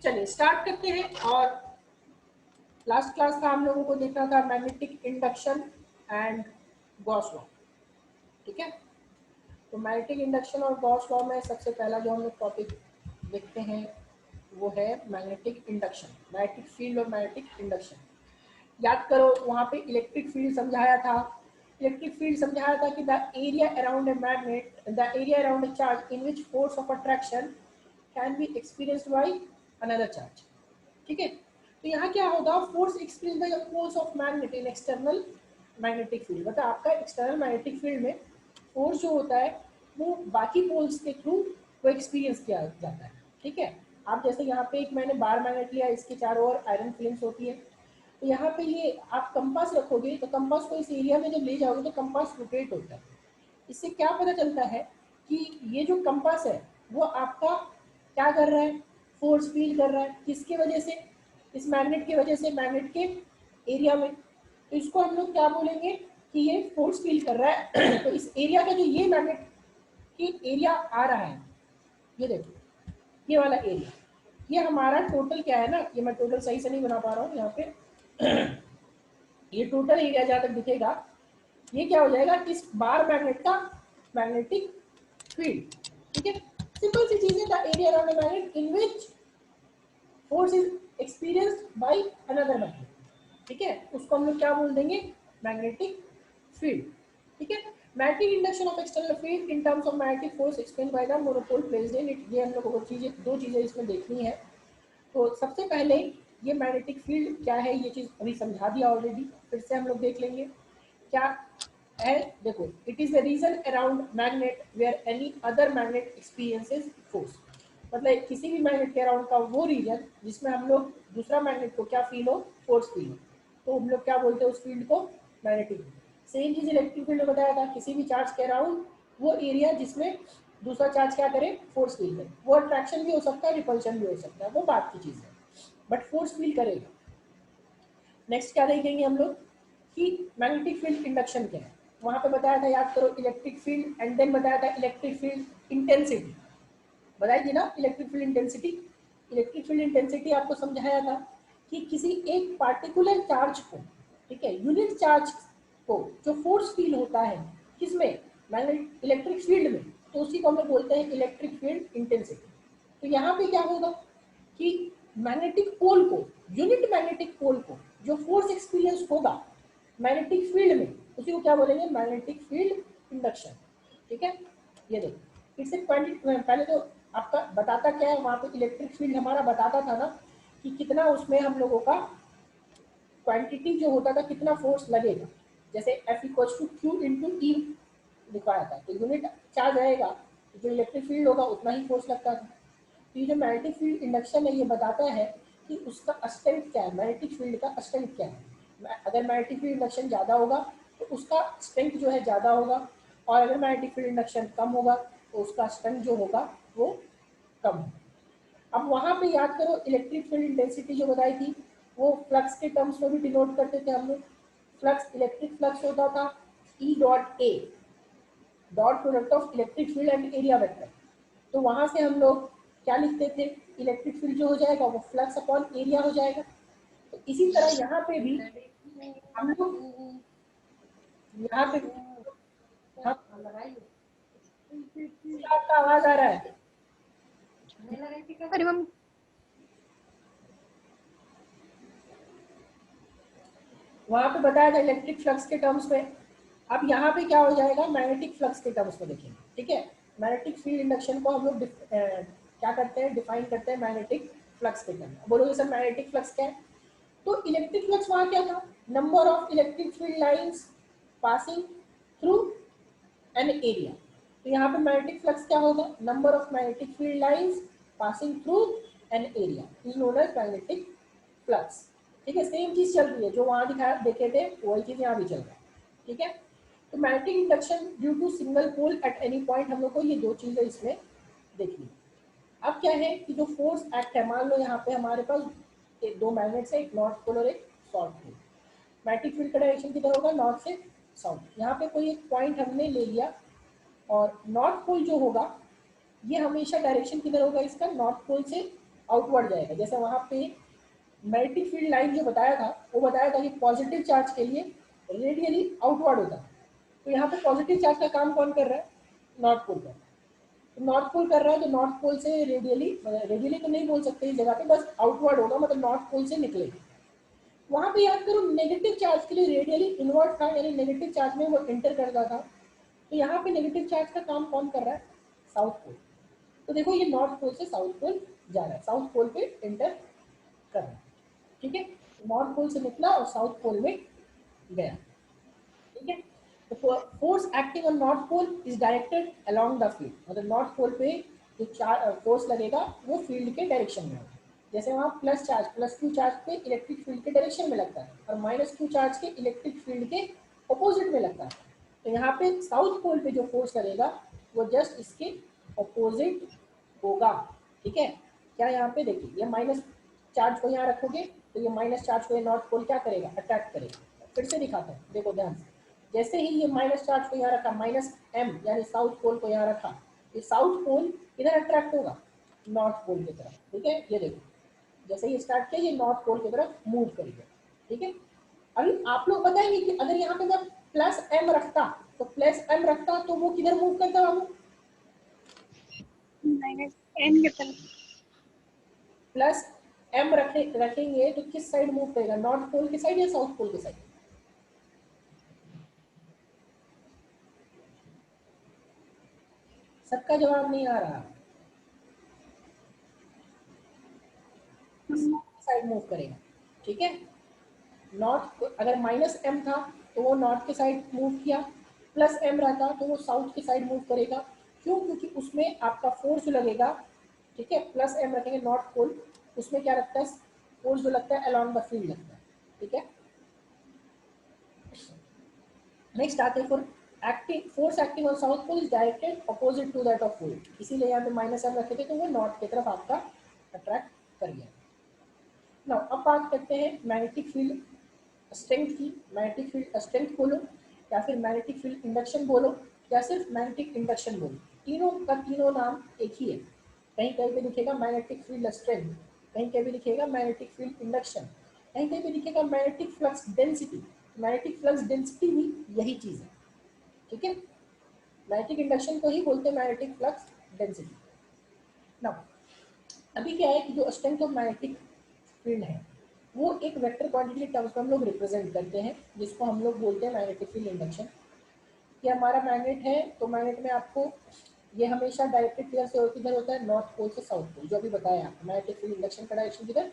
चलिए स्टार्ट करते हैं। और लास्ट क्लास का हम लोगों को देखना था magnetic induction and Gauss law. ठीक है, तो मैग्नेटिक इंडक्शन और गॉस लॉ में सबसे पहला जो हम लोग टॉपिक देखते हैं वो है मैग्नेटिक इंडक्शन, मैग्नेटिक फील्ड और मैग्नेटिक इंडक्शन। याद करो वहाँ पे इलेक्ट्रिक फील्ड समझाया था। इलेक्ट्रिक फील्ड समझाया था कि the area around a magnet, the area around a charge in which force of attraction can be experienced by another charge. ठीक है, तो यहाँ क्या होगा, force experience by force of magnet in external magnetic field. मतलब आपका external magnetic field में force जो होता है वो बाकी पोल्स के थ्रू वो एक्सपीरियंस किया जाता है। ठीक है, आप जैसे यहाँ पे एक मैंने बार मैग्नेट लिया, इसके चारों ओर आयरन फिल्म्स होती है, तो यहाँ पे ये आप कंपास रखोगे तो कंपास को इस एरिया में जब ले जाओगे तो कंपास रोटेट होता है। इससे क्या पता चलता है कि ये जो कंपास है वो आपका क्या कर रहा है, फोर्स फील कर रहा है। किसके वजह से, इस मैग्नेट की वजह से, मैग्नेट के एरिया में। तो इसको हम लोग क्या बोलेंगे कि ये फोर्स फील कर रहा है। तो इस एरिया का जो ये मैग्नेट की एरिया आ रहा है, ये देखो ये वाला एरिया, ये हमारा टोटल क्या है ना, ये मैं टोटल सही से नहीं बना पा रहा हूँ यहाँ पे। ये टोटल एरिया जहाँ तक दिखेगा ये क्या हो जाएगा, इस बार मैग्नेट का मैग्नेटिक फील्ड। ठीक है, सिंपल सी चीज है, the area around a magnet in which force is experienced by another magnet. ठीक है, उसको हम लोग क्या बोल देंगे, मैग्नेटिक फील्ड। ठीक है, magnetic induction of external field in terms of magnetic force explain by the monopole placed in it. ये हम लोगों को चीजें, दो चीजें इसमें देखनी है। तो सबसे पहले ये मैग्नेटिक फील्ड क्या है, ये चीज अभी समझा दिया ऑलरेडी, फिर से हम लोग देख लेंगे क्या है। देखो, it is the region around magnet where any other magnet experiences force. मतलब किसी भी मैग्नेट के अराउंड का वो रीजन जिसमें हम लोग दूसरा मैग्नेट को क्या फील हो, फोर्स फील हो, तो हम लोग क्या बोलते हैं उस फील्ड को, मैग्नेटिक। सेम चीज इलेक्ट्रिक फील्ड में बताया था, किसी भी चार्ज के अराउंड वो एरिया जिसमें दूसरा चार्ज क्या करे, फोर्स फील करे। वो अट्रैक्शन भी हो सकता है, रिपल्शन भी हो सकता है, वो बात की चीज है, बट फोर्स फील करेगा। नेक्स्ट क्या देखेंगे हम लोग कि मैग्नेटिक फील्ड इंडक्शन क्या है। वहां पे बताया था, याद करो, इलेक्ट्रिक फील्ड एंड देन बताया था इलेक्ट्रिक फील्ड इंटेंसिटी। बताई थी ना electric field intensity. Electric field intensity आपको समझाया था कि किसी एक पार्टिकुलर चार्ज को, ठीक है, यूनिट चार्ज को जो फोर्स फील होता है किसमें, मैग्नेटिक इलेक्ट्रिक फील्ड में, तो उसी को हम लोग बोलते हैं इलेक्ट्रिक फील्ड इंटेंसिटी। तो यहाँ पे क्या होगा कि मैग्नेटिक पोल को, यूनिट मैग्नेटिक पोल को जो फोर्स एक्सपीरियंस होगा मैग्नेटिक फील्ड में, उसी को क्या बोलेंगे, मैग्नेटिक फील्ड इंडक्शन। ठीक है, ये देखो इट्स ए क्वांटिटी। पहले तो आपका बताता क्या है, वहां पे इलेक्ट्रिक फील्ड हमारा बताता था ना कि कितना उसमें हम लोगों का क्वांटिटी जो होता था, कितना फोर्स लगेगा। जैसे F equals to Q into E दिखाया था, तो यूनिट चार्ज रहेगा जो इलेक्ट्रिक फील्ड होगा उतना ही फोर्स लगता था। तो ये जो मैग्नेटिक फील्ड इंडक्शन है ये बताता है कि उसका स्ट्रेंथ क्या है, मैग्नेटिक फील्ड का स्ट्रेंथ क्या है। अगर मैग्नेटिक फील्ड इंडक्शन ज़्यादा होगा तो उसका स्ट्रेंथ जो है ज़्यादा होगा, और अगर मैग्नेटिक फील्ड इंडक्शन कम होगा तो उसका स्ट्रेंथ जो होगा वो कम होगा। अब वहाँ पे याद करो इलेक्ट्रिक फील्ड इंटेंसिटी जो बताई थी वो फ्लक्स के टर्म्स में भी डिनोट करते थे हम लोग। फ्लक्स, इलेक्ट्रिक फ्लक्स होता था E dot A, dot product of electric field and area vector. तो वहां से हम लोग क्या लिखते थे, इलेक्ट्रिक फील्ड जो हो जाएगा वो फ्लक्स अपॉन एरिया हो जाएगा। तो इसी तरह यहाँ पे भी हम लोग, यहाँ पे हम, आपका आवाज आ रहा है, अरे मम्मी, वहां पे बताया था इलेक्ट्रिक फ्लक्स के टर्म्स में। अब यहाँ पे क्या हो जाएगा, मैग्नेटिक फ्लक्स के टर्म्स में देखेंगे। ठीक है, मैग्नेटिक फील्ड इंडक्शन को हम लोग क्या करते हैं, डिफाइन करते हैं मैग्नेटिक फ्लक्स के टर्म। बोलोगे सर मैग्नेटिक फ्लक्स क्या है, तो इलेक्ट्रिक फ्लक्स वहां क्या था, number of electric field lines passing through an area. तो यहाँ पे मैग्नेटिक फ्लक्स क्या होगा, number of magnetic field lines passing through an area is known as magnetic flux. ठीक है, सेम चीज चल रही है जो वहां दिखाया देखे थे वही चीज यहाँ भी चल रहा है। ठीक है, तो magnetic induction due to single pole at any point, हम लोग को ये दो चीजें इसमें देखनी। अब क्या है कि जो फोर्स एक्ट है, मान लो यहाँ पे हमारे पास दो मैग्नेट्स है, एक नॉर्थ पोल और एक साउथ पोल। मैग्नेटिक फील्ड का डायरेक्शन किधर होगा, नॉर्थ से साउथ। यहाँ पे कोई एक पॉइंट हमने ले लिया और नॉर्थ पोल जो होगा ये हमेशा डायरेक्शन किधर होगा इसका, नॉर्थ पोल से आउटवर्ड जाएगा। जैसे वहां पे मैग्नेटिक फील्ड लाइन जो बताया था, वो बताया था कि पॉजिटिव चार्ज के लिए रेडियली आउटवर्ड होता है। तो यहाँ पे पॉजिटिव चार्ज का काम कौन कर रहा है? नॉर्थ पोल कर रहा है। तो नॉर्थ पोल कर रहा है तो नॉर्थ पोल से रेडियली तो नहीं बोल सकते इस जगह पे, बस आउटवर्ड होगा, मतलब नॉर्थ पोल से निकलेगा। वहां पे याद करो नेगेटिव चार्ज के लिए रेडियली इनवर्ट था, यानी नेगेटिव चार्ज में वो एंटर करता था। तो यहाँ पे नेगेटिव चार्ज का काम कौन कर रहा है? South pole. तो देखो ये नॉर्थ पोल से साउथ पोल जा रहा है, साउथ पोल पे एंटर कर रहा है। ठीक है, नॉर्थ पोल से निकला और साउथ पोल में गया। ठीक है, तो force acting on north pole is directed along the field, मतलब नॉर्थ पोल पे जो फोर्स लगेगा वो फील्ड के डायरेक्शन में होगा। जैसे वहाँ plus charge, plus Q charge पे इलेक्ट्रिक फील्ड के डायरेक्शन में लगता है और माइनस क्यू चार्ज के इलेक्ट्रिक फील्ड के अपोजिट में लगता है। तो यहाँ पे साउथ पोल पे जो फोर्स लगेगा वो जस्ट इसके अपोजिट होगा। ठीक है, क्या यहाँ पे देखिए ये माइनस चार्ज को यहाँ रखोगे तो ये माइनस चार्ज को ये नॉर्थ पोल क्या करेगा? अट्रैक्ट करेगा। फिर से दिखाता हूँ, देखो ध्यान से। जैसे ही ये माइनस चार्ज को यहाँ रखा, माइनस एम यानी साउथ पोल को यहाँ रखा, ये साउथ पोल इधर अट्रैक्ट होगा नॉर्थ पोल की तरफ। ठीक है, ये देखो जैसे ही स्टार्ट किया ये नॉर्थ पोल की तरफ मूव करेगा। ठीक है, अभी आप लोग बताएंगे कि अगर यहाँ पे मैं प्लस एम रखता, तो प्लस एम रखता तो वो किधर मूव करता बाबू? माइनस एन के तरफ। प्लस एम रखेंगे तो किस साइड मूव करेगा? नॉर्थ पोल की साइड या साउथ पोल की साइड? सबका जवाब नहीं आ रहा। साइड मूव करेगा। ठीक है, नॉर्थ, अगर माइनस एम था तो वो नॉर्थ के साइड मूव किया, प्लस एम रहता तो वो साउथ की साइड मूव करेगा। क्यों? क्योंकि उसमें आपका फोर्स जो लगेगा, ठीक है, प्लस एम रखेंगे नॉर्थ पोल, उसमें क्या लगता है? फोर्स जो लगता है अलोंग द फील्ड लगता है। ठीक है, नेक्स्ट आते हैं for acting, force acting on south pole is directed opposite to that of pole, इसीलिए यहाँ पे माइनस एम रखे थे तो वो नॉर्थ की तरफ आपका अट्रैक्ट कर गया। नाउ अब बात करते हैं मैग्नेटिक फील्ड स्ट्रेंथ की। मैग्नेटिक फील्ड स्ट्रेंथ बोलो या फिर मैग्नेटिक फील्ड इंडक्शन बोलो या सिर्फ मैग्नेटिक इंडक्शन बोलो, तीनों का तीनों नाम एक ही है। कहीं कहीं पे लिखेगा मैग्नेटिक फील्ड स्ट्रेंथ, कहीं कहीं पे लिखेगा मैग्नेटिक फील्ड इंडक्शन, कहीं कहीं पे लिखेगा magnetic flux density. Magnetic flux density भी यही चीज है। ठीक है, मैग्नेटिक इंडक्शन को ही बोलते हैं मैग्नेटिक फ्लक्स डेंसिटी। नाउ अभी क्या है कि जो स्ट्रेंथ ऑफ मैग्नेटिक फील्ड है वो एक वेक्टर क्वांटिटी के टर्म्स में हम लोग रिप्रेजेंट करते हैं, जिसको हम लोग बोलते हैं मैग्नेटिक फील्ड इंडक्शन। ये हमारा मैग्नेट है तो मैग्नेट में आपको ये हमेशा डायरेक्टेड किधर से किधर होता है? नॉर्थ पोल से साउथ पोल। जो अभी बताया आपको मैग्नेटिक फील्ड इंडक्शन का डायरेक्शन किधर?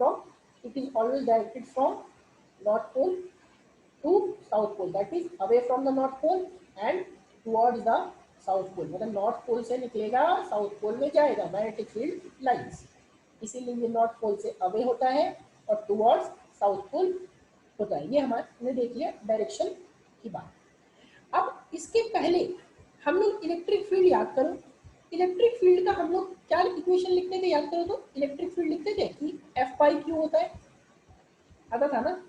From, it is always directed from north pole to south pole, that is away from the north pole and towards the south pole, मतलब north पोल से निकलेगा साउथ पोल में जाएगा मैग्नेटिक फील्ड लाइंस। इसीलिए ये north पोल से away होता है और टुवर्ड्स साउथ पोल होता है। ये हमारे देख लिया डायरेक्शन की बात। अब इसके पहले हम लोग इलेक्ट्रिक फील्ड याद करो। इलेक्ट्रिक फील्ड का हम लोग क्या इक्वेशन लिखते थे याद करो? तो इलेक्ट्रिक फील्ड लिखते थे कि एफ बाई क्यू होता है, आता था ना,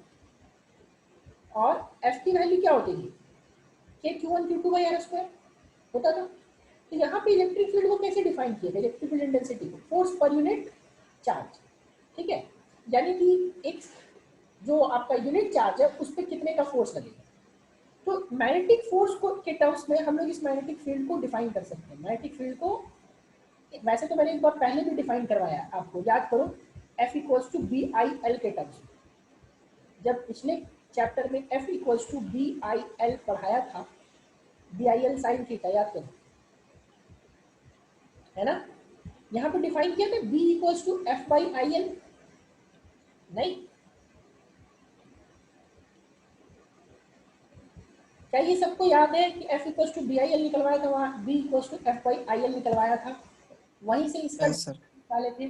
और एफ की वैल्यू क्या होती थी? K q one q two by R square होता था। तो यहाँ पे इलेक्ट्रिक फील्ड को कैसे डिफाइन किया गया? इलेक्ट्रिक फील्ड इंटेंसिटी को फोर्स पर यूनिट चार्ज। ठीक है, यानी कि एक जो आपका यूनिट चार्ज है उस पर कितने का फोर्स लगेगा। तो मैग्नेटिक फोर्स को के टर्म्स में हम लोग इस मैग्नेटिक फील्ड को डिफाइन कर सकते हैं। मैग्नेटिक फील्ड को वैसे तो मैंने एक बार पहले भी डिफाइन करवाया आपको, याद करो, F equals to B I L के टर्म्स में। जब पिछले चैप्टर में F equals to B I L पढ़ाया था, B I L sine theta, याद करो, है ना। यहाँ पे डिफाइन किया था B equals to F by I L, नहीं? क्या ये सबको याद है कि F equals to B I L निकलवाया था, वहाँ B equals to F by I L निकलवाया था, वहीं से इसका यस सर। निकाले थे।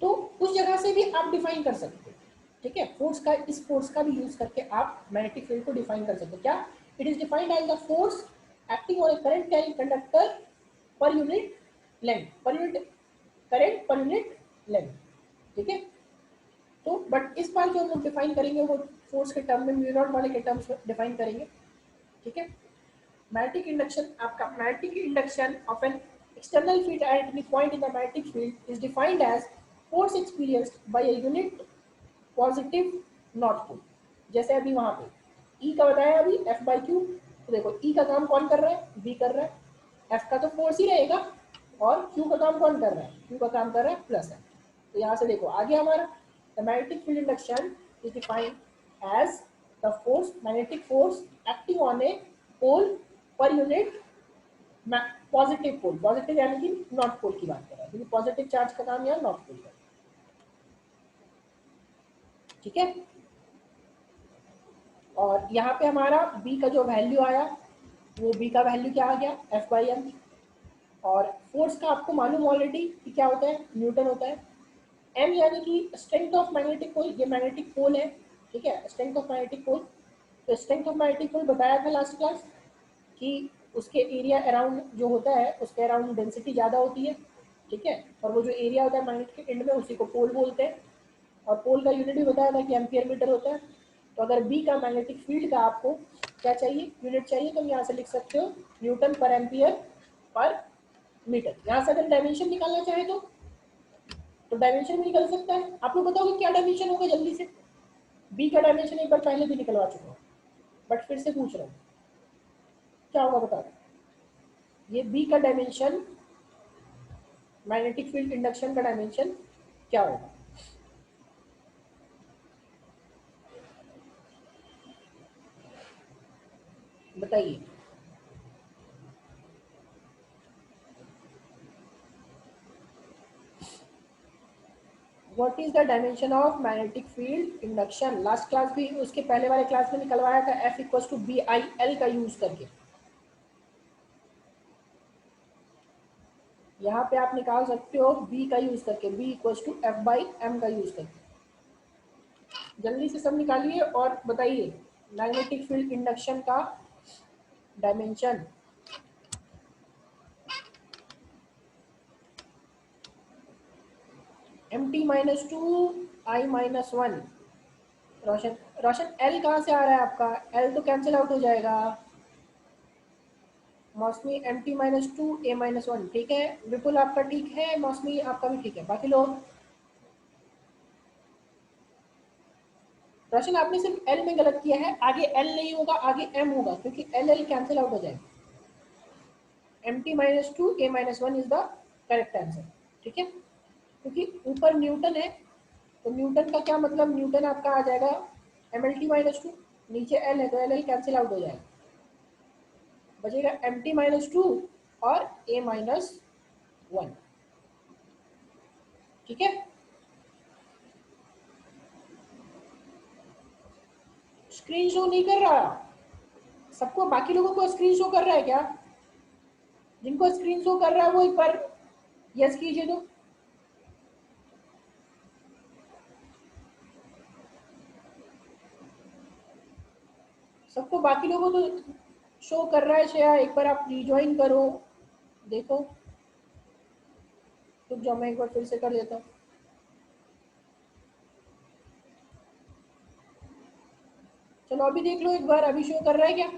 तो उस जगह से भी आप डिफाइन कर सकते हो। ठीक है, फोर्स का, इस फोर्स का भी यूज करके आप मैग्नेटिक फील्ड को डिफाइन कर सकते हो। क्या? It is defined as the force acting on a current carrying conductor per unit length, per unit current per unit length. ठीक है, तो बट इस बार जो हम लोग डिफाइन करेंगे वो फोर्स के टर्म में म्यू नॉट वाले के टर्म्स में डिफाइन करेंगे। ठीक है, मैग्नेटिक इंडक्शन, आपका magnetic induction of an external field at any point in the magnetic field is defined as force experienced by a unit positive north pole. जैसे अभी वहां पे E का बताया अभी F/Q, तो देखो E का काम कौन कर रहा है, B कर रहा है, F का तो फोर्स ही रहेगा, और Q का काम कौन कर रहा है, Q का काम कर रहा है प्लस है। तो यहाँ से देखो आगे हमारा the magnetic field induction is defined as the force magnetic force acting on a pole per unit positive pole, positive यानी कि नॉर्थ पोल की बात कर रहा है, क्योंकि पॉजिटिव चार्ज का काम यहाँ नॉर्थ पोल का। ठीक है, और यहाँ पे हमारा B का जो वैल्यू आया वो B का वैल्यू क्या आ गया, F/m। और फोर्स का आपको मालूम ऑलरेडी कि क्या होता है, न्यूटन होता है। M यानी कि स्ट्रेंथ ऑफ मैग्नेटिक पोल, ये मैग्नेटिक पोल है, ठीक है, स्ट्रेंथ ऑफ मैग्नेटिक पोल। तो स्ट्रेंथ ऑफ मैग्नेटिक पोल बताया था लास्ट क्लास कि उसके एरिया अराउंड जो होता है उसके अराउंड डेंसिटी ज़्यादा होती है, ठीक है, और वो जो एरिया होता है मैग्नेट के एंड में उसी को पोल बोलते हैं। और पोल का यूनिट भी बताया था कि एम्पियर मीटर होता है। तो अगर बी का मैग्नेटिक फील्ड का आपको क्या चाहिए, यूनिट चाहिए, तो यहाँ से लिख सकते हो न्यूटन पर एम्पियर पर मीटर। यहाँ से अगर डायमेंशन निकालना चाहे तो डायमेंशन भी निकल सकता है। आप लोग बताओगे क्या डायमेंशन होगा जल्दी से। बी का डायमेंशन एक बार पहले भी निकलवा चुका हूँ, बट फिर से पूछ रहा हूँ क्या होगा बता। ये बी का डायमेंशन, मैग्नेटिक फील्ड इंडक्शन का डायमेंशन क्या होगा, बताइए। What is the dimension of magnetic field induction. Last class भी, उसके पहले वाले क्लास में निकलवाया था F इक्वल टू BIL का यूज करके। यहाँ पे आप निकाल सकते हो B का यूज करके, B इक्वल टू F/m का यूज करके। जल्दी से सब निकालिए और बताइए मैग्नेटिक फील्ड इंडक्शन का डायमेंशन। MT-2 I-1। रोशन, रोशन L कहाँ से आ रहा है आपका, L तो कैंसिल आउट हो जाएगा। मौसमी MT-2 A-1, ठीक है। विपुल आपका ठीक है, मौसमी आपका भी ठीक है, बाकी लोग। रोशन आपने सिर्फ L में गलत किया है, आगे L नहीं होगा, आगे M होगा, क्योंकि L कैंसिल आउट हो जाएगा। MT-2 A-1 is the correct answer, ठीक है, क्योंकि ऊपर न्यूटन है, तो न्यूटन का क्या मतलब, न्यूटन आपका आ जाएगा MLT-2, नीचे L है तो LL कैंसिल आउट हो जाएगा, बचेगा MT-2 और A-1, ठीक है। स्क्रीन शो नहीं कर रहा सबको, बाकी लोगों को स्क्रीन शो कर रहा है क्या, जिनको स्क्रीन शो कर रहा है वो एक बार यस कीजिए। तो सबको, बाकी लोगों को तो शो कर रहा है श्रेया, एक बार आप रिज्वाइन करो, देखो। रुक जाओ मैं एक बार फिर से कर देता हूँ। चलो अभी देख लो एक बार, अभी शो कर रहा है क्या।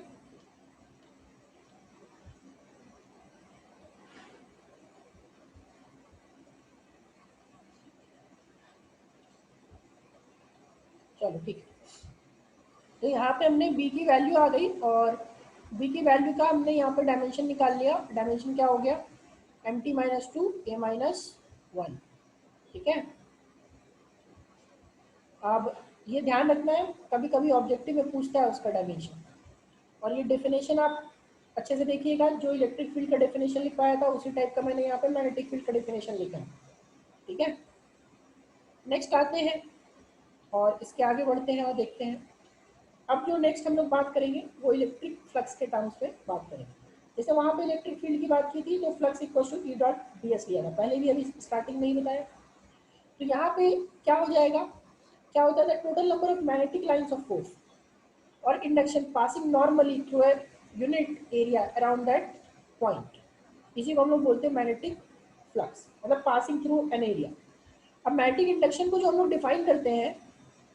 चलो ठीक है, तो यहाँ पे हमने b की वैल्यू आ गई, और b की वैल्यू का हमने यहाँ पे डायमेंशन निकाल लिया। डायमेंशन क्या हो गया, MT-2 A-1, ठीक है। अब ये ध्यान रखना है, कभी कभी ऑब्जेक्टिव में पूछता है उसका डायमेंशन, और ये डेफिनेशन आप अच्छे से देखिएगा, जो इलेक्ट्रिक फील्ड का डेफिनेशन लिखवाया था उसी टाइप का मैंने यहाँ पे मैग्नेटिक फील्ड का डेफिनेशन लिखा है, ठीक है। नेक्स्ट आते हैं और इसके आगे बढ़ते हैं और देखते हैं। अब जो नेक्स्ट हम लोग बात करेंगे वो इलेक्ट्रिक फ्लक्स के टर्म्स पे बात करेंगे। जैसे वहाँ पे इलेक्ट्रिक फील्ड की बात की थी तो फ्लक्स इक्वल टू E.ds लिया था, पहले भी अभी स्टार्टिंग में ही बताया। तो यहाँ पे क्या हो जाएगा, क्या होता है, total number of magnetic lines of force और induction passing normally through a unit area around that point, इसी को हम लोग बोलते हैं मैग्नेटिक फ्लक्स, मतलब पासिंग थ्रू एन एरिया। अब मैग्नेटिक इंडक्शन को जो हम लोग डिफाइन करते हैं,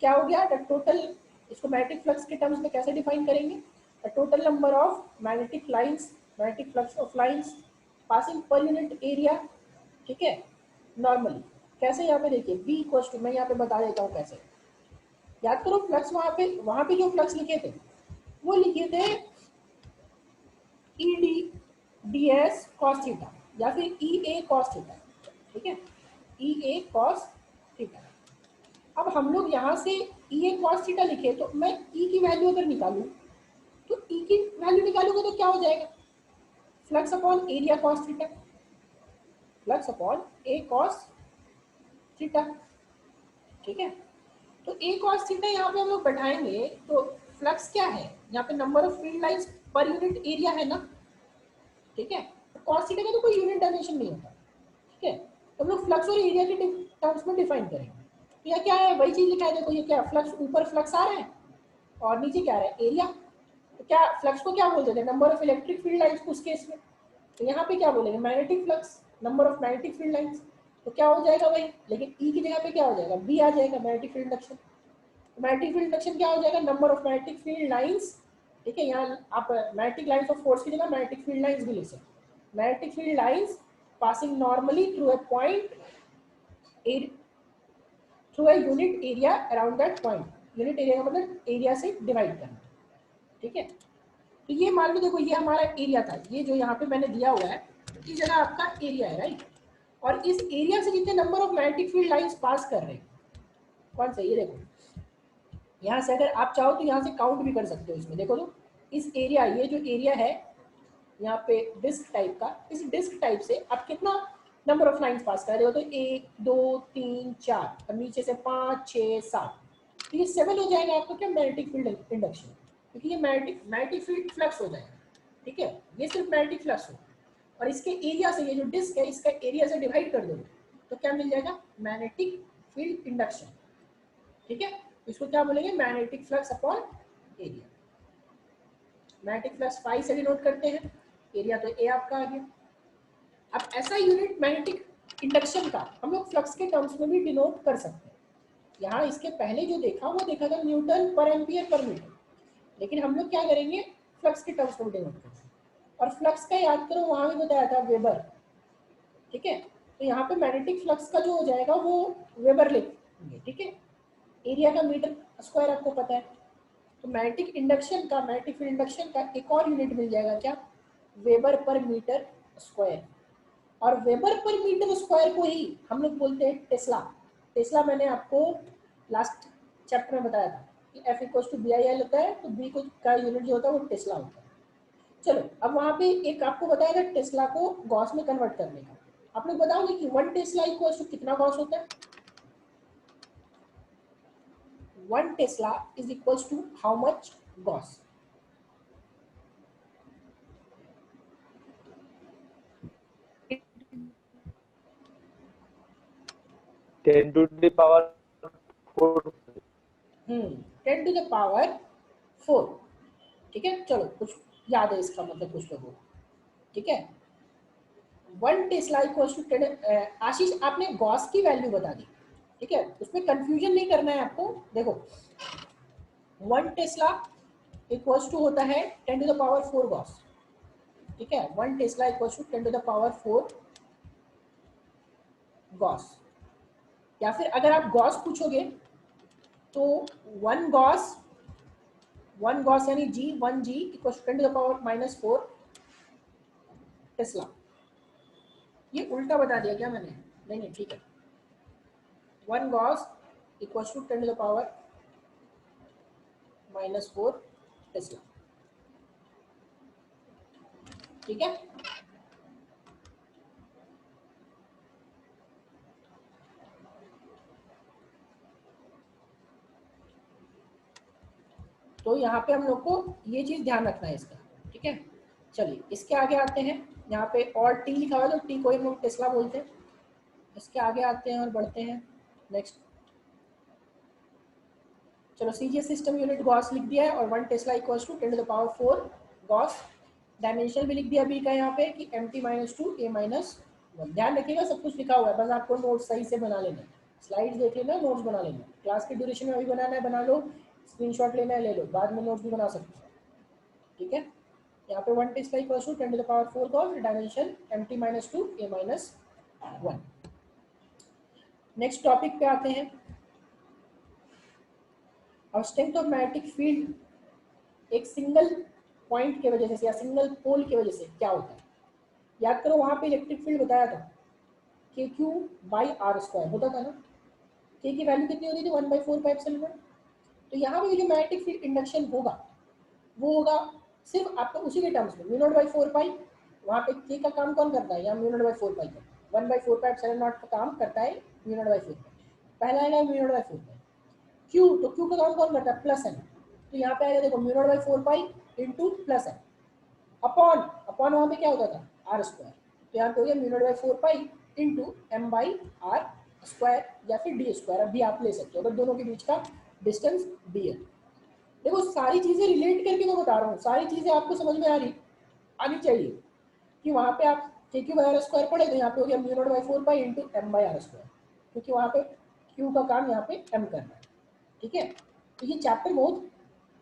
क्या हो गया, द टोटल, इसको मैग्नेटिक फ्लक्स के टर्म्स में कैसे डिफाइन करेंगे, the total number of magnetic lines, magnetic flux of lines passing per unit area, ठीक है, नॉर्मली कैसे, यहाँ पे देखिए बी इक्वल टू, मैं यहाँ पे बता देता हूँ कैसे। याद करो फ्लक्स, वहां पे जो फ्लक्स लिखे थे वो लिखे थे E D D S cos theta या फिर ई ए कॉस थीटा, ठीक है, ई ए कॉस थीटा। अब हम लोग यहाँ से ई ए कॉस थीटा लिखे, तो मैं ई की वैल्यू अगर निकालूं तो ई की वैल्यू निकालूंगा तो क्या हो जाएगा, flux upon area cos theta, flux upon A cos theta, ठीक है। तो ए कॉस थीटा यहाँ पे हम लोग बैठाएंगे तो फ्लक्स क्या है, यहाँ पे number of field lines per unit area है ना, ठीक है। कॉस थीटा का तो कोई यूनिट डायमेंशन नहीं होता, ठीक है। तो हम लोग फ्लक्स और एरिया के टर्म्स में डिफाइन करेंगे। तो यह क्या है, वही चीज लिखा है, देखो ये क्या, फ्लक्स ऊपर फ्लक्स आ रहा है और नीचे क्या आ रहा है, एरिया। तो क्या फ्लक्स को क्या बोलते थे, number of electric field lines उस केस में। तो यहाँ पे क्या बोलेंगे, magnetic flux, number of magnetic field lines. तो क्या हो जाएगा वही, लेकिन ई की जगह पे क्या हो जाएगा, बी आ जाएगा, magnetic field induction. Magnetic field induction क्या हो जाएगा, number of magnetic field lines, ठीक है। यहाँ आप मैग्नेटिक लाइंस ऑफ फोर्स की जगह मैग्नेटिक फील्ड लाइंस भी लिख सकते। Magnetic field lines passing normally through a point, through a unit area around that point. Unit area का मतलब एरिया से डिवाइड करना, ठीक है। तो ये मान लो, देखो ये हमारा एरिया था, ये जो यहाँ पे मैंने दिया हुआ है इस जगह आपका एरिया है, राइट। और इस एरिया से जितने number of magnetic field lines pass कर रहे हैं, कौन सा, ये देखो, यहाँ से अगर आप चाहो तो यहाँ से काउंट भी कर सकते हो इसमें, देखो तो इस एरिया, ये जो एरिया है यहाँ पे डिस्क टाइप का, इस डिस्क टाइप से आप कितना नंबर ऑफ लाइंस पास कर रहे हो, तो 1 2 3 4 और नीचे से 5 6 7, तो ये 7 हो जाएगा आपका क्या, मैग्नेटिक फील्ड इंडक्शन, क्योंकि ये मैग्नेटिक फील्ड फ्लक्स हो जाएगा, ठीक है। ये सिर्फ मैग्नेटिक फ्लक्स हो, और इसके एरिया से, ये जो डिस्क है इसका एरिया से डिवाइड कर दोगे तो क्या मिल जाएगा, मैग्नेटिक फील्ड इंडक्शन, ठीक है। इसको क्या बोलेंगे, magnetic flux upon area. Magnetic flux phi से डिनोट करते हैं, एरिया तो ए आपका आ गया। अब ऐसा यूनिट मैग्नेटिक इंडक्शन का हम लोग फ्लक्स के टर्म्स में भी डिनोट कर सकते हैं। यहाँ इसके पहले जो देखा वो देखा था न्यूटन पर एम्पियर पर मीटर, लेकिन हम लोग क्या करेंगे, फ्लक्स के टर्म्स में डिनोट करेंगे। और फ्लक्स का याद करो वहां भी बताया था वेबर, ठीक है। तो यहाँ पे मैग्नेटिक फ्लक्स का जो हो जाएगा वो वेबर लिखेंगे, ठीक है। एरिया का मीटर स्क्वायर आपको पता है, तो मैग्नेटिक इंडक्शन का, मैग्नेटिक फील्ड इंडक्शन का एक और यूनिट मिल जाएगा क्या, वेबर पर मीटर स्क्वायर। और वेबर पर मीटर स्क्वायर को ही हम लोग बोलते हैं टेस्ला। टेस्ला मैंने आपको लास्ट चैप्टर में बताया था कि F इक्वल्स टू BIL होता है, तो बी को का यूनिट जो होता है वो टेस्ला होता है। चलो अब वहां पे एक आपको बताया था टेस्ला को गॉस में कन्वर्ट करने का। आप लोग बताओगे कि 1 टेस्ला इक्वल्स टू कितना गॉस होता है, 1 tesla is equals to how much gauss. 10 to the power 4. 10 to the power 4, ठीक है। चलो कुछ याद है इसका मतलब कुछ लोगों को, ठीक है। 1 टेस्ला इक्वल्स टू 10। आशीष आपने गॉस की वैल्यू बता दी, ठीक है, उसमें कंफ्यूजन नहीं करना है आपको। देखो 1 टेस्ला इक्वल्स टू होता है 10 टू द पावर 4 गॉस, ठीक है। 1 tesla equals to 10 to the power 4 gauss. या फिर अगर आप गॉस पूछोगे तो 1 गॉस यानी G 1 G equals to 10 to the power -4 tesla. ये उल्टा बता दिया क्या मैंने, नहीं ठीक है। 1 gauss equals to 10 to the power -4 tesla, ठीक है। तो यहाँ पे हम लोग को ये चीज ध्यान रखना है इसका, ठीक है। चलिए इसके आगे आते हैं, यहाँ पे और टी लिखा हुआ है तो टी को हम लोग टेस्ला बोलते हैं। इसके आगे आते हैं और बढ़ते हैं नेक्स्ट। चलो सीजीएस सिस्टम यूनिट गॉस लिख दिया है और 1 tesla equals to 10 to the power 4 gauss. Dimension भी लिख दिया बी का यहाँ पे कि mt -2 a -1। ध्यान रखिएगा सब कुछ लिखा हुआ है, बस आपको नोट सही से बना लेना है। स्लाइड्स देख लेना, नोट्स बना लेना। क्लास के ड्यूरेशन में अभी बनाना है बना लो, स्क्रीनशॉट लेना है ले लो, बाद में नोट्स भी बना सकते हो, ठीक है। यहाँ पे 1 tesla equal to 10 to the power 4 gauss, dimension mt minus 2 a minus 1। Next topic पे आते हैं। अब स्ट्रेंथ ऑफ मैग्नेटिक फील्ड एक सिंगल पॉइंट के वजह से या सिंगल पोल की वजह से क्या होता है। याद करो वहां पे इलेक्ट्रिक फील्ड बताया था के क्यू बाई आर स्क्वायर होता था ना। के की वैल्यू कितनी होती थी 1/4 तो यहाँ पे जो मैग्नेटिक फील्ड इंडक्शन होगा वो होगा सिर्फ आपको उसी के टर्म्स में μ0/4 पाई। वहाँ पे के का काम कौन करता है, यहाँ μ0/4 पाई का 1/4 पाई एप्सिलॉन नॉट का काम करता है μ0/4 पाई। पहला आएगा μ0/4 पाई। क्यू, तो क्यू का काम कौन करता है प्लस एन, तो यहाँ पे आएगा देखो μ0/4 pi into plus N upon upon वहाँ पे क्या होता था आर स्क्वायर, तो यहाँ पे हो गया μ0/4 pi into M by R square या फिर डी स्क्वायर, अब भी आप ले सकते हो अगर दोनों के बीच का डिस्टेंस डी है। देखो सारी चीजें रिलेट करके मैं बता रहा हूँ, सारी चीजें आपको समझ में आनी चाहिए कि वहाँ पे आप के क्यू बाई आर स्क्वायर पढ़े तो यहाँ पे हो गया μ0/4 pi into M by R square, क्योंकि वहाँ पे क्यू का काम यहाँ पे एम करना है। ठीक है, तो ये चैप्टर बहुत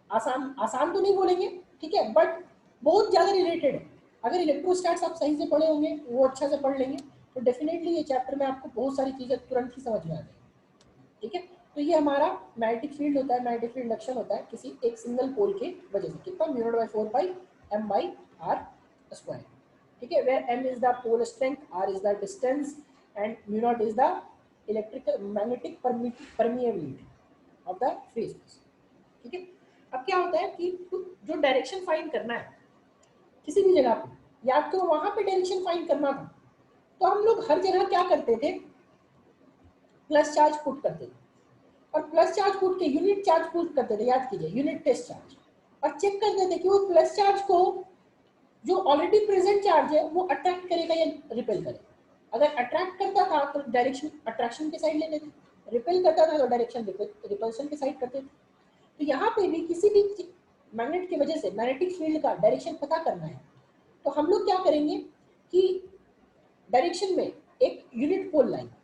आसान तो नहीं बोलेंगे, ठीक है, बट बहुत ज़्यादा रिलेटेड है। अगर इलेक्ट्रोस्टैट्स आप सही से पढ़े होंगे, वो अच्छा से पढ़ लेंगे, तो डेफिनेटली ये चैप्टर में आपको बहुत सारी चीज़ें तुरंत ही समझ में आ जाएगी। ठीक है, तो ये हमारा मैग्नेटिक फील्ड होता है, मैग्नेटिक फील्ड इंडक्शन होता है किसी एक सिंगल पोल के वजह से, कितना μ0/4 pi M by R square. ठीक है, where M is the pole strength, R is the distance and μ0 is the electrical magnetic permeability of the free space. ठीक है, अब क्या होता है कि जो डायरेक्शन फाइंड करना है किसी भी जगह पे, याद करो वहां पे डायरेक्शन फाइंड करना था तो हम लोग हर जगह क्या करते थे, प्लस चार्ज पुट करते थे, और प्लस चार्ज पुट के यूनिट चार्ज पुट करते थे, याद कीजिए यूनिट टेस्ट चार्ज, और चेक करते थे कि वो प्लस चार्ज को जो ऑलरेडी प्रेजेंट चार्ज है वो अट्रैक्ट करेगा या रिपेल करेगा। अगर अट्रैक्ट करता था तो डायरेक्शन अट्रैक्शन के साइड लेते थे, रिपेल करता था तो डायरेक्शन रिपल्शन के साइड करते थे। तो यहाँ पे भी किसी भी मैग्नेट की वजह से मैग्नेटिक फील्ड का डायरेक्शन पता करना है तो हम लोग क्या करेंगे कि डायरेक्शन में एक यूनिट पोल लाएंगे,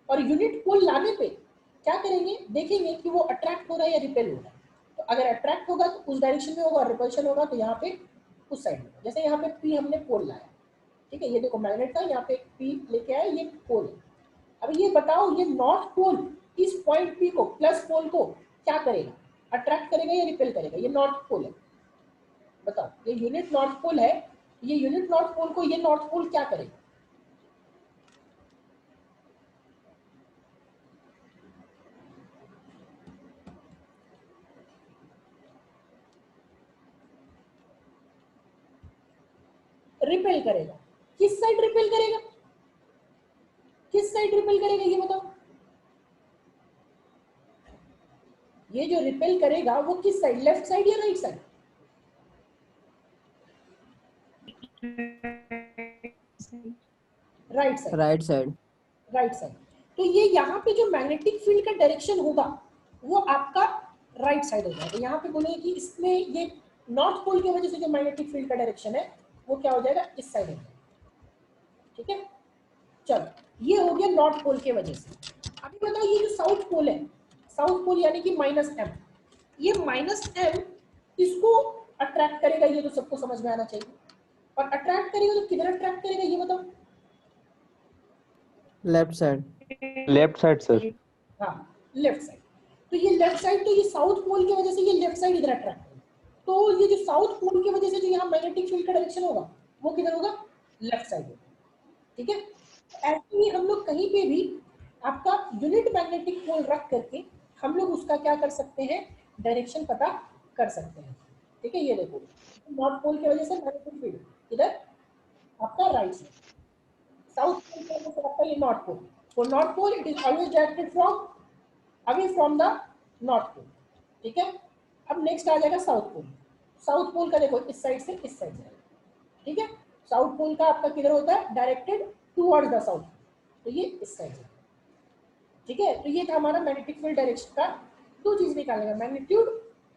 और यूनिट पोल लाने पे क्या करेंगे, देखेंगे कि वो अट्रैक्ट हो रहा है या रिपेल हो रहा है। तो अगर अट्रैक्ट होगा तो उस डायरेक्शन में होगा, रिपल्शन होगा तो यहाँ पे उस साइड में। जैसे यहाँ पे पी हमने पोल लाया, ठीक है, ये देखो मैग्नेट का यहाँ पे पी लेके आया, ये पोल है। अब ये बताओ ये नॉर्थ पोल इस पॉइंट पी को प्लस पोल को क्या करेगा, अट्रैक्ट करेगा या रिपेल करेगा। ये नॉर्थ पोल है, बताओ ये यूनिट नॉर्थ पोल है, ये यूनिट नॉर्थ पोल को ये नॉर्थ पोल क्या करेगा, रिपेल करेगा। किस साइड रिपेल करेगा, किस साइड रिपेल करेगा ये बताओ। ये जो रिपेल करेगा वो किस साइड, लेफ्ट साइड या right side, right side, right side, right side. तो ये यहाँ पे जो मैग्नेटिक फील्ड का डायरेक्शन होगा वो आपका राइट साइड हो जाएगा। यहाँ पे बोलेंगे कि इसमें ये नॉर्थ पोल की वजह से जो मैग्नेटिक फील्ड का डायरेक्शन है वो क्या हो जाएगा, इस साइड हो जाएगा। ठीक है, चलो ये हो गया नॉर्थ पोल की वजह से। अभी बताओ ये जो साउथ पोल है, साउथ पोल यानी कि -m, ये -m इसको अट्रैक्ट करेगा, ये तो सबको समझ में आना चाहिए। और अट्रैक्ट करेगा तो किधर अट्रैक्ट करेगा ये बताओ, left side, left side sir. हाँ लेफ्ट साइड। तो ये लेफ्ट साइड, तो ये साउथ पोल की वजह से ये लेफ्ट साइड इधर अट्रैक्ट होगा, तो ये जो साउथ पोल की वजह से जो यहाँ मैग्नेटिक फील्ड का डायरेक्शन होगा वो किधर होगा, लेफ्ट साइड होगा। ठीक है, ऐसे ही हम लोग कहीं पे भी आपका यूनिट मैग्नेटिक पोल रख करके हम लोग उसका क्या कर सकते हैं, डायरेक्शन पता कर सकते हैं। ठीक है, ये देखो नॉर्थ पोल की वजह से मैग्नेटिक फील्ड इधर आपका राइट साइड, साउथ पोल की वजह से आपका ये north pole. For north pole it is always directed from away from the north pole. ठीक है, अब नेक्स्ट आ जाएगा साउथ पोल। साउथ पोल का देखो इस साइड से इस साइड से, ठीक है, साउथ पोल का आपका किधर होता है, डायरेक्टेड टुवर्ड्स द साउथ, तो ये इस साइड से। ठीक है, तो ये था हमारा मैग्नेटिक फील्ड डायरेक्शन का, दो चीज निकालेगा, मैग्नीट्यूड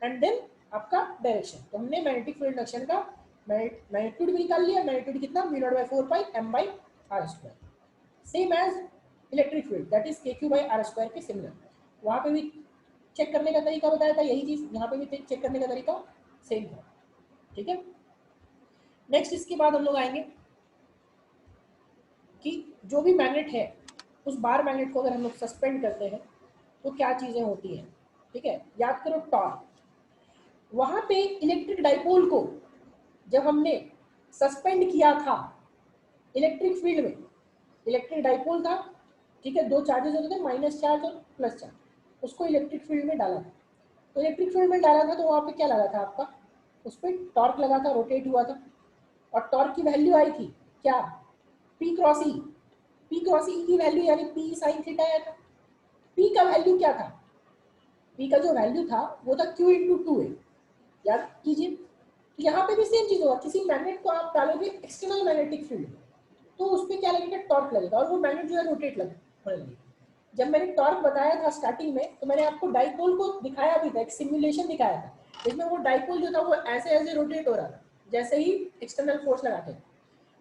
एंड देन आपका डायरेक्शन। तो हमने मैग्नेटिक फील्ड डायरेक्शन का मैग्नीट्यूड भी निकाल लिया, मैग्नीट्यूड कितना μ0/4 pi m by R square, same as electric field that is kq by R square के सिमिलर। वहां पे भी चेक करने का तरीका बताया था, यही चीज यहाँ पे भी चेक करने का तरीका सेम था। ठीक है, नेक्स्ट इसके बाद हम लोग आएंगे कि जो भी मैग्नेट है उस बार मैग्नेट को अगर हम लोग सस्पेंड करते हैं तो क्या चीजें होती हैं। ठीक है, याद करो टॉर्क। वहां पे इलेक्ट्रिक डाइपोल को जब हमने सस्पेंड किया था इलेक्ट्रिक फील्ड में, इलेक्ट्रिक डाइपोल था, ठीक है, दो चार्जेस होते थे, माइनस चार्ज और प्लस चार्ज, उसको इलेक्ट्रिक फील्ड में डाला था। तो इलेक्ट्रिक फील्ड में डाला था तो वहां पे क्या लगा था आपका, उस पर टॉर्क लगा था, रोटेट हुआ था, और टॉर्क की वैल्यू आई थी क्या, पी क्रॉस ई। पी क्रॉस ई की वैल्यू यानी पी साइन थीटा आया था। पी का वैल्यू क्या था, पी का जो वैल्यू था वो था क्यू इंटू टू ए, याद कीजिए। तो यहाँ पे भी सेम चीज होगा, किसी मैग्नेट को आप डालोगे एक्सटर्नल मैग्नेटिक फील्ड तो उस पर क्या लगेगा, टॉर्क लगेगा, और वो मैग्नेट जो है रोटेट होने लगेगा। जब मैंने टॉर्क बताया था स्टार्टिंग में तो मैंने आपको डाइपोल को दिखाया भी था, एक सिमुलेशन दिखाया था, जिसमें वो डाइपोल जो था वो ऐसे ऐसे रोटेट हो रहा था जैसे ही एक्सटर्नल फोर्स लगाते हैं।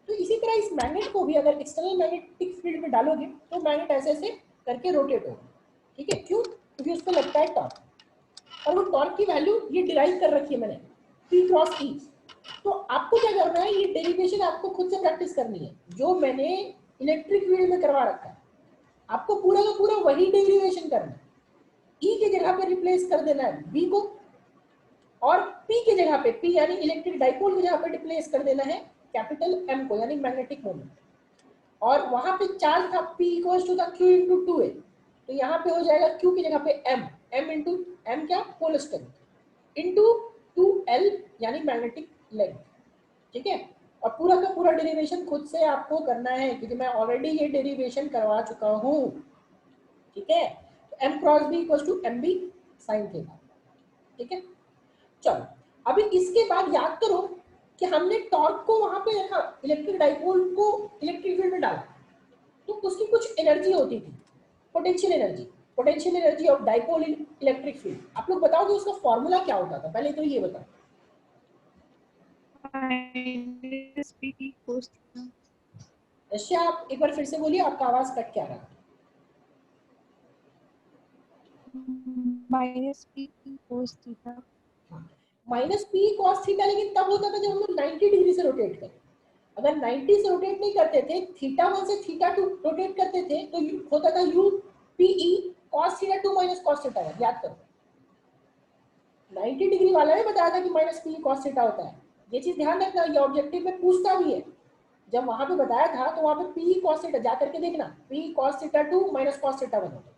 तो इसी तरह इस मैग्नेट को भी अगर एक्सटर्नल मैग्नेटिक फील्ड में डालोगे तो मैग्नेट ऐसे ऐसे करके रोटेट होगा। ठीक है, क्यों, क्योंकि उस पर लगता है टॉर्क, और वो टॉर्क की वैल्यू ये डिराइव कर रखी है मैंने, पी क्रॉस ई। तो आपको क्या करना है, ये डेरिवेशन आपको खुद से प्रैक्टिस करनी है जो मैंने इलेक्ट्रिक फील्ड में करवा रखा है। आपको पूरा का पूरा वही डेरिवेशन करना है। ई की जगह पे रिप्लेस कर देना है बी को, और पी की जगह पे, पी यानी इलेक्ट्रिक डाइपोल की जगह पे रिप्लेस कर देना है कैपिटल एम को, यानी मैग्नेटिक मोमेंट। और वहां पे चार्ज था P इक्वल्स टू था Q इंटू टू ए, तो यहाँ पे हो जाएगा Q की जगह पे M, M इंटू M क्या, पोल स्ट्रेंथ, इंटू 2L यानी मैग्नेटिक लेंथ। ठीक है, और पूरा का पूरा डेरिवेशन खुद से आपको करना है क्योंकि मैं ऑलरेडी ये डेरिवेशन करवा चुका हूँ। ठीक है, तो M cross B equals to M B sine theta. ठीक है, चलो अभी इसके बाद याद करो कि हमने टॉर्क को वहां पे रखा, इलेक्ट्रिक डाइपोल को इलेक्ट्रिक फील्ड में डाला, तो उसकी कुछ एनर्जी होती थी, potential energy, potential energy of dipole in electric field. आप लोग बताओगे उसका फॉर्मूला क्या होता था, पहले तो ये बताओ। अच्छा, आप एक बार फिर से बोलिए, आपका आवाज कट क्या रहा। Minus P cos theta. Minus P cos theta, लेकिन तब होता था जब हम लोग 90 डिग्री से रोटेट करें। अगर 90 से रोटेट नहीं करते थे, थीटा 1 से थीटा 2 रोटेट करते थे तो होता था U P E cos theta 2 minus cos theta 1। याद करो, 90 डिग्री वाला ने बताया था कि माइनस पी कॉस थीटा होता है। ये चीज ध्यान रखना, ये ऑब्जेक्टिव में पूछता भी है। जब वहां पे बताया था तो वहां पे पी कॉस थीटा जा करके देखना, P cos theta 2 minus cos theta 1 होता है।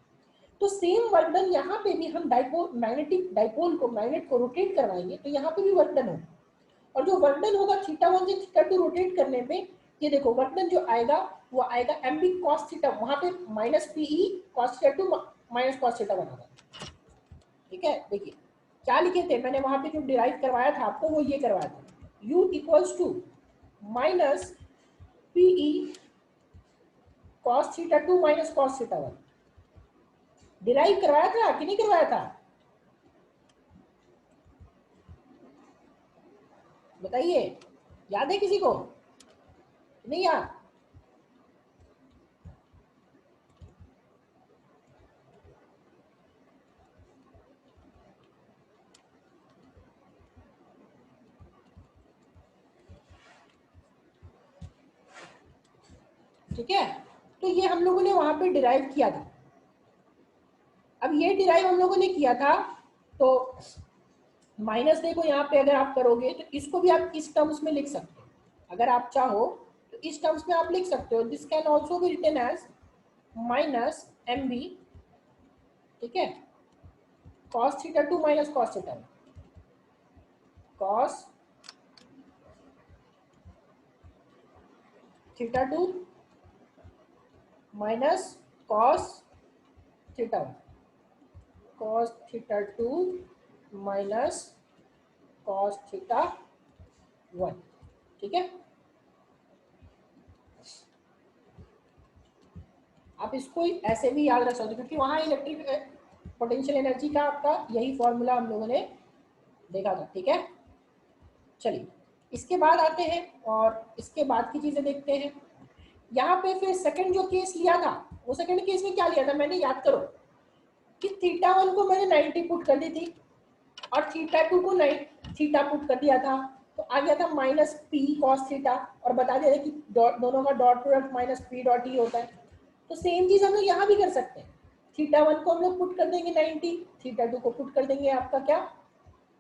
तो सेम वर्क डन यहाँ पे भी, हम डाइपोल, मैग्नेटिक डाइपोल को, मैग्नेट को रोटेट करवाएंगे तो यहाँ पे भी वर्क डन होगा। और जो वर्क डन होगा थीटा 1 से थीटा 2 रोटेट करने पे, ये देखो वर्क डन जो आएगा वो आएगा एम बी कॉस थीटा, वहां पे minus P E cos theta 2 minus cos theta 1 होगा। ठीक है, देखिए क्या लिखे थे मैंने वहां पे, जो डिराइव करवाया था आपको वो ये करवाया था, u equals to minus P E cos theta 2 minus cos theta 1। Derive करवाया था कि नहीं करवाया था, बताइए, याद है किसी को, नहीं याद? ठीक है, तो ये हम लोगों ने वहां पे डिराइव किया था। अब ये डिराइव हम लोगों ने किया था तो माइनस देखो यहाँ पे अगर आप करोगे तो इसको भी आप इस टर्म्स में लिख सकते हो, अगर आप चाहो तो इस टर्म्स में आप लिख सकते हो। This can also be written as minus M B, ठीक है, cos theta 2 minus cos theta 1, cos theta 2 minus cos theta 1, cos theta 2 minus cos theta 1। ठीक है, आप इसको ऐसे भी याद रख सकते हो क्योंकि वहां इलेक्ट्रिक पोटेंशियल एनर्जी का आपका यही फॉर्मूला हम लोगों ने देखा था। ठीक है, चलिए इसके बाद आते हैं और इसके बाद की चीजें देखते हैं। यहाँ पे फिर सेकंड जो केस लिया था, वो सेकंड केस में क्या लिया था मैंने, याद करो कि थीटा 1 को मैंने 90 पुट कर दी थी और थीटा 2 को थीटा पुट कर दिया था। तो आ गया था माइनस पी कॉस थीटा, और बता दिया था कि दोनों का dot product minus P dot E होता है। तो सेम चीज हम लोग यहाँ भी कर सकते हैं। थीटा 1 को हम लोग पुट कर देंगे 90, थीटा 2 को पुट कर देंगे आपका क्या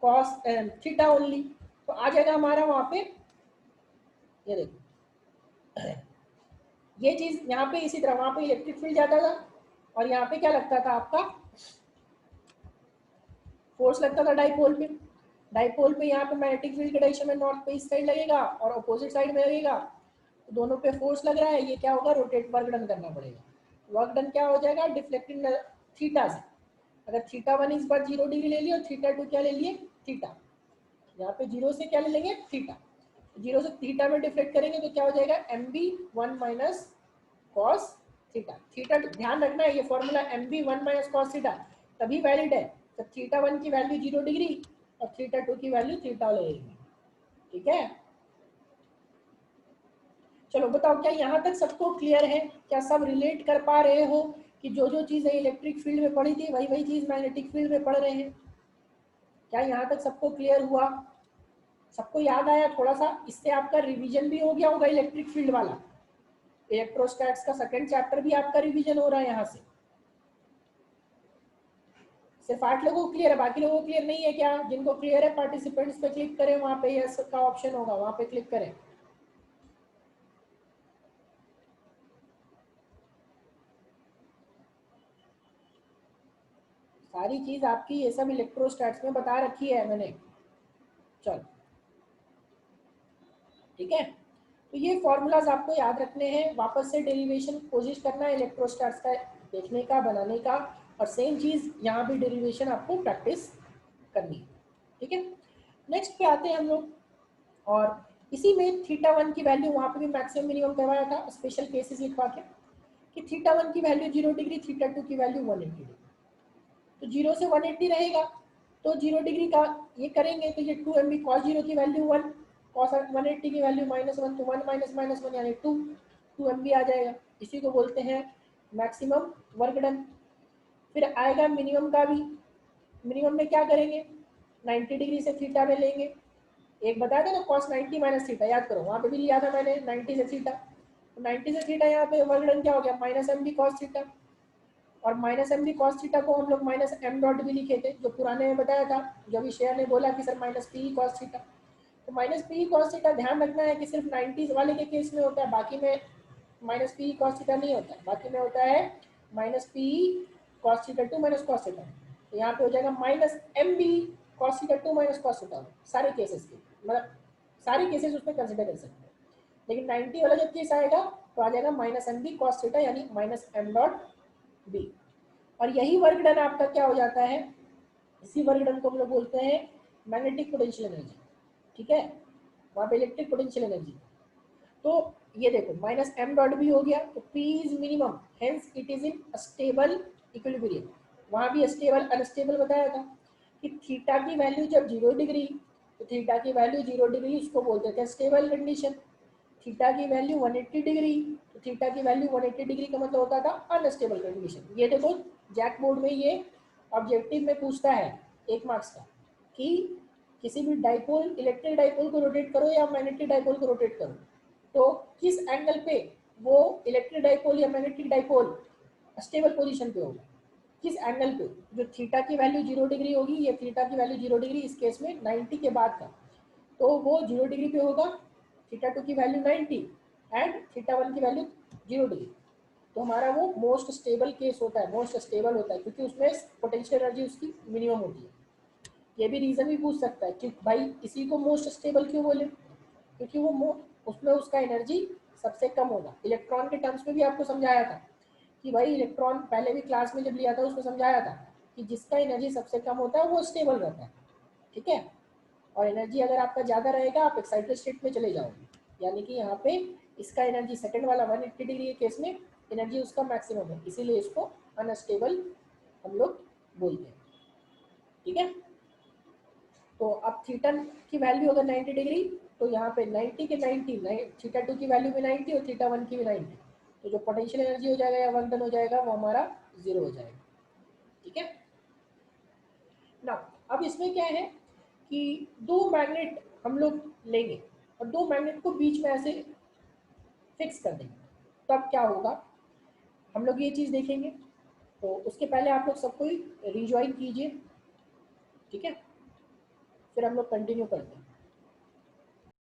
कॉस थीटा ओनली, तो आ जाएगा हमारा वहां पे, ये देखो ये चीज यहाँ पे इसी तरह वहां पे इलेक्ट्रिक फील्ड जाता था, और यहाँ पे क्या लगता था आपका फोर्स लगता था डाइपोल पे। डाइपोल पे यहाँ पे मैग्नेटिक फील्ड के डायरेक्शन में नॉर्थ पे इस साइड लगेगा और अपोजिट साइड में लगेगा, तो दोनों पे फोर्स लग रहा है, ये क्या होगा रोटेट वर्क डन करना पड़ेगा। वर्क डन क्या हो जाएगा डिफ्लेक्टिंग थीटा से। अगर थीटा 1 इस बार 0 डिग्री ले लिया और थीटा 2 क्या ले लिए थीटा, यहाँ पे 0 से क्या ले लेंगे थीटा, 0 से थीटा में डिफ्लेक्ट करेंगे तो क्या हो जाएगा mb1 minus cos theta. Theta ध्यान रखना है ये formula mb1 minus cos theta तभी वैलिड है जब थीटा 1 की वैल्यू 0 डिग्री और थीटा 2 की वैल्यू थीटा लगेगी। ठीक है, चलो बताओ क्या यहाँ तक सबको क्लियर है? क्या सब रिलेट कर पा रहे हो कि जो जो चीजें इलेक्ट्रिक फील्ड में पढ़ी थी वही वही चीज मैग्नेटिक फील्ड में पढ़ रहे हैं? क्या यहाँ तक सबको क्लियर हुआ? सबको याद आया? थोड़ा सा इससे आपका रिवीजन भी हो गया होगा इलेक्ट्रिक फील्ड वाला, इलेक्ट्रोस्टैट्स का सेकंड चैप्टर भी आपका रिवीजन हो रहा है यहाँ से। सिर्फ 8 लोगों को क्लियर है, बाकी लोगों को क्लियर नहीं है क्या? जिनको क्लियर है पार्टिसिपेंट्स पे क्लिक करें, वहां पे यस का ऑप्शन होगा, वहां पे क्लिक करें। सारी चीज आपकी ये सब इलेक्ट्रोस्टैट्स में बता रखी है मैंने। चलो ठीक है, तो ये फॉर्मूलाज आपको याद रखने हैं, वापस से डेरिवेशन कोशिश करना है इलेक्ट्रोस्टैट्स का देखने का, बनाने का, और सेम चीज यहाँ भी डेरिवेशन आपको प्रैक्टिस करनी है। ठीक है, नेक्स्ट पे आते हैं हम लोग, और इसी में थीटा 1 की वैल्यू वहां पे भी मैक्सिमम मिनिमम करवाया था स्पेशल केसेस लिखवा के कि थीटा 1 की वैल्यू 0 डिग्री, थीटा 2 की वैल्यू 180 डिग्री। तो 0 से 180 रहेगा, तो 0 डिग्री का ये करेंगे तो ये 2mb cos 0 की वैल्यू 1, cos 180 की वैल्यू -1, तो 1 माइनस माइनस 1 यानी 2mb आ जाएगा। इसी को बोलते हैं मैक्सिमम वर्क डन। फिर आएगा मिनिमम का भी, मिनिमम में क्या करेंगे 90 डिग्री से थीटा में लेंगे, एक बताया था ना cos 90 माइनस थीटा, याद करो वहां पे भी लिया था मैंने 90 से थीटा, तो 90 से थीटा यहाँ पे वर्क डन क्या हो गया -mb cos थीटा, और -mb cos थीटा को हम लोग -m डॉट भी लिखे थे जो पुराने में बताया था, जो अभी शेयर ने बोला कि सर -p cos थीटा। तो -p cos थीटा ध्यान रखना है कि सिर्फ 90 वाले के केस में होता है, बाकी में -p cos थीटा नहीं होता है, बाकी में होता है -p cos theta 2 minus cos theta. तो यहाँ पे हो जाएगा -mb cos theta 2 minus cos theta, सारे केसेस के मतलब सारे केसेस उसमें कंसिडर कर सकते हैं, लेकिन 90 वाला जब केस आएगा तो आ जाएगा -mb cos थीटा यानी -m डॉट b। और यही वर्क डन आपका क्या हो जाता है, इसी वर्क डन को हम लोग बोलते हैं मैग्नेटिक पोटेंशियल एनर्जी। ठीक है, वहां पे इलेक्ट्रिक पोटेंशियल एनर्जी। तो ये देखो -m डॉट भी हो गया, तो p is minimum, hence it is in stable equilibrium. वहां भी स्टेबल अनस्टेबल बताया था कि थीटा की वैल्यू जब 0 डिग्री, तो थीटा की वैल्यू 0 डिग्री उसको बोलते थे स्टेबल कंडीशन। थीटा की वैल्यू 180 डिग्री, तो थीटा की वैल्यू 180 डिग्री का मतलब होता था अनस्टेबल कंडीशन। ये देखो जैक बोर्ड में ये ऑब्जेक्टिव में पूछता है 1 मार्क्स का कि किसी भी डाइपोल, इलेक्ट्रिक डाइपोल को रोटेट करो या मैग्नेटिक डाइपोल को रोटेट करो, तो किस एंगल पे वो इलेक्ट्रिक डाइपोल या मैग्नेटिक डाइपोल स्टेबल पोजीशन पे होगा, किस एंगल पे? जो थीटा की वैल्यू 0 डिग्री होगी, ये थीटा की वैल्यू 0 डिग्री इस केस में 90 के बाद का, तो वो 0 डिग्री पे होगा, थीटा 2 की वैल्यू 90 एंड थीटा 1 की वैल्यू 0 डिग्री। तो हमारा वो मोस्ट स्टेबल केस होता है, मोस्ट स्टेबल होता है क्योंकि उसमें पोटेंशियल एनर्जी उसकी मिनिमम होती है। ये भी रीजन भी पूछ सकता है कि भाई इसी को मोस्ट स्टेबल क्यों बोले, क्योंकि वो उसमें उसका एनर्जी सबसे कम होगा। इलेक्ट्रॉन के टर्म्स में भी आपको समझाया था कि भाई इलेक्ट्रॉन पहले भी क्लास में जब लिया था उसमें समझाया था कि जिसका एनर्जी सबसे कम होता है वो स्टेबल रहता है। ठीक है, और एनर्जी अगर आपका ज़्यादा रहेगा आप एक्साइटेड स्टेट में चले जाओगे, यानी कि यहाँ पे इसका एनर्जी सेकंड वाला 180 डिग्री के केस में एनर्जी उसका मैक्सिमम है, इसीलिए इसको अनस्टेबल हम लोग बोलते हैं। ठीक है, तो अब थीटा की वैल्यू अगर 90 डिग्री, तो यहाँ पे 90 के 90, थीटा 2 की वैल्यू भी 90 और थीटा 1 की भी 90, तो जो पोटेंशियल एनर्जी हो जाएगा या वर्क डन हो जाएगा वो हमारा 0 हो जाएगा। ठीक है ना, अब इसमें क्या है कि दो मैग्नेट हम लोग लेंगे और दो मैग्नेट को बीच में ऐसे फिक्स कर देंगे, तब क्या होगा हम लोग ये चीज़ देखेंगे। तो उसके पहले आप लोग सबको रिज्वाइन कीजिए, ठीक है, फिर हम लोग कंटिन्यू करते हैं।